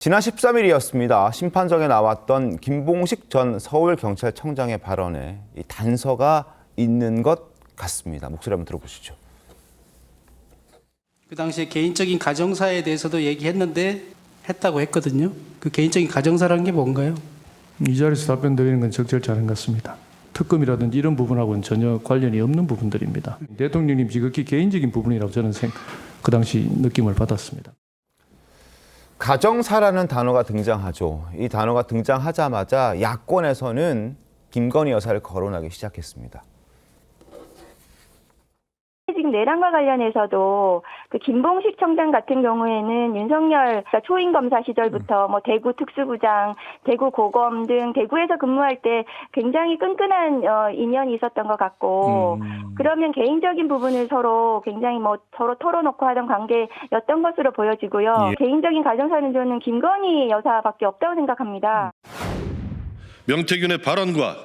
지난 13일이었습니다. 심판정에 나왔던 김봉식 전 서울경찰청장의 발언에 이 단서가 있는 것 같습니다. 목소리 한번 들어보시죠. 그 당시에 개인적인 가정사에 대해서도 얘기했는데 했다고 했거든요. 그 개인적인 가정사라는 게 뭔가요? 이 자리에서 답변 드리는 건 적절치 않은 것 같습니다. 특검이라든지 이런 부분하고는 전혀 관련이 없는 부분들입니다. 대통령님 지극히 개인적인 부분이라고 저는 그 당시 느낌을 받았습니다. 가정사라는 단어가 등장하죠. 이 단어가 등장하자마자 야권에서는 김건희 여사를 거론하기 시작했습니다. 지금 내란과 관련해서도 그 김봉식 청장 같은 경우에는 윤석열 초임 검사 시절부터 뭐 대구 특수부장, 대구 고검 등 대구에서 근무할 때 굉장히 끈끈한 인연이 있었던 것 같고 그러면 개인적인 부분을 서로 굉장히 뭐 서로 털어놓고 하던 관계였던 것으로 보여지고요. 예. 개인적인 가정사는 저는 김건희 여사밖에 없다고 생각합니다. 명태균의 발언과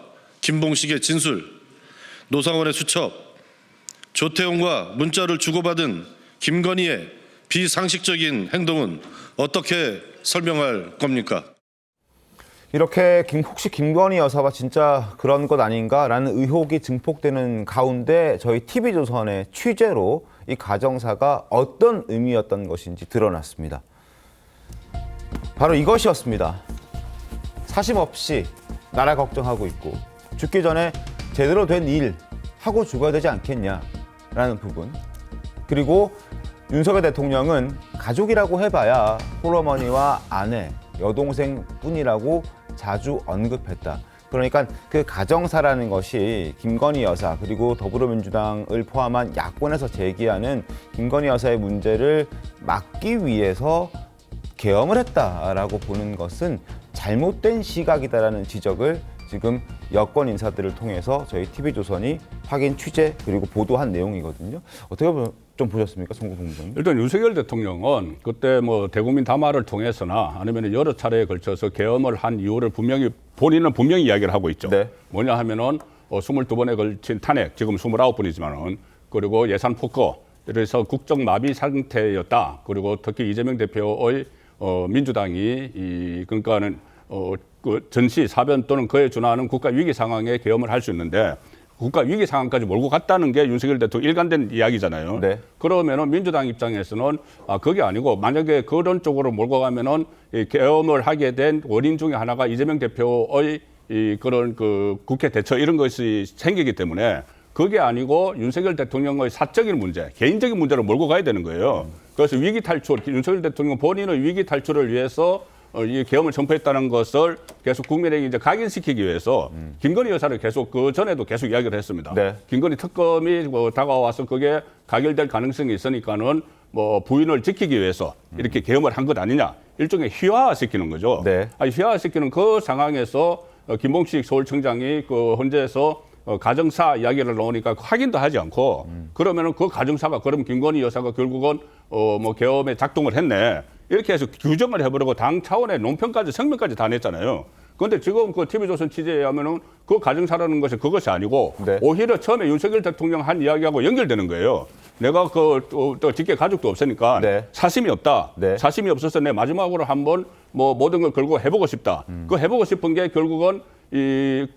김봉식의 진술, 노상원의 수첩, 조태용과 문자를 주고받은 김건희의 비상식적인 행동은 어떻게 설명할 겁니까? 이렇게 혹시 김건희 여사가 진짜 그런 것 아닌가라는 의혹이 증폭되는 가운데 저희 TV조선의 취재로 이 가정사가 어떤 의미였던 것인지 드러났습니다. 바로 이것이었습니다. 사심 없이 나라 걱정하고 있고 죽기 전에 제대로 된 일 하고 죽어야 되지 않겠냐라는 부분. 그리고 윤석열 대통령은 가족이라고 해봐야 홀어머니와 아내, 여동생뿐이라고 자주 언급했다. 그러니까 그 가정사라는 것이 김건희 여사 그리고 더불어민주당을 포함한 야권에서 제기하는 김건희 여사의 문제를 막기 위해서 계엄을 했다라고 보는 것은 잘못된 시각이다라는 지적을 지금 여권 인사들을 통해서 저희 TV조선이 확인, 취재 그리고 보도한 내용이거든요. 어떻게 좀 보셨습니까, 송구 본부장님? 일단 윤석열 대통령은 그때 뭐 대국민 담화를 통해서나 아니면 여러 차례에 걸쳐서 계엄을 한 이유를 본인은 분명히 이야기를 하고 있죠. 네. 뭐냐 하면은 22번에 걸친 탄핵, 지금 29번이지만은 그리고 예산 폭거, 그래서 국정 마비 상태였다. 그리고 특히 이재명 대표의 민주당이 그러니까는 그 전시, 사변 또는 그에 준하는 국가 위기 상황에 계엄을 할 수 있는데 국가 위기 상황까지 몰고 갔다는 게 윤석열 대통령 일관된 이야기잖아요. 네. 그러면은 민주당 입장에서는 그게 아니고 만약에 그런 쪽으로 몰고 가면은 이 계엄을 하게 된 원인 중에 하나가 이재명 대표의 이 그런 그 국회 대처 이런 것이 생기기 때문에 그게 아니고 윤석열 대통령의 사적인 문제, 개인적인 문제로 몰고 가야 되는 거예요. 그래서 위기 탈출, 윤석열 대통령 본인의 위기 탈출을 위해서 이 계엄을 선포했다는 것을 계속 국민에게 이제 각인시키기 위해서 김건희 여사를 계속 그 전에도 계속 이야기를 했습니다. 네. 김건희 특검이 뭐 다가와서 그게 가결될 가능성이 있으니까는 뭐 부인을 지키기 위해서 이렇게 계엄을 한 것 아니냐. 일종의 희화화시키는 거죠. 네. 희화화시키는 그 상황에서 김봉식 서울청장이 그 헌재에서 가정사 이야기를 나오니까 확인도 하지 않고 그러면은 그 가정사가 그럼 김건희 여사가 결국은 뭐 계엄에 작동을 했네. 이렇게 해서 규정을 해버리고 당 차원의 논평까지 성명까지 다 냈잖아요. 그런데 지금 그 TV조선 취재에 하면은 그 가정사라는 것이 그것이 아니고 네. 오히려 처음에 윤석열 대통령 한 이야기하고 연결되는 거예요. 내가 또 직계 가족도 없으니까 네. 사심이 없다. 네. 사심이 없어서 내 마지막으로 한번 뭐 모든 걸 걸고 해보고 싶다. 그 해보고 싶은 게 결국은 이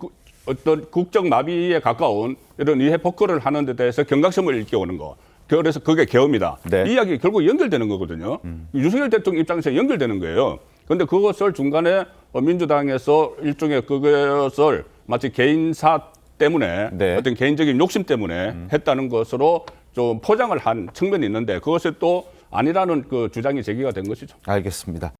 어떤 국정 마비에 가까운 이런 이해 폭거를 하는 데 대해서 경각심을 일깨우는 거. 그래서 그게 계엄이다. 네. 이 이야기 결국 연결되는 거거든요. 윤석열 대통령 입장에서 연결되는 거예요. 그런데 그것을 중간에 민주당에서 일종의 그것을 마치 개인사 때문에 네. 어떤 개인적인 욕심 때문에 했다는 것으로 좀 포장을 한 측면이 있는데 그것이 또 아니라는 그 주장이 제기가 된 것이죠. 알겠습니다.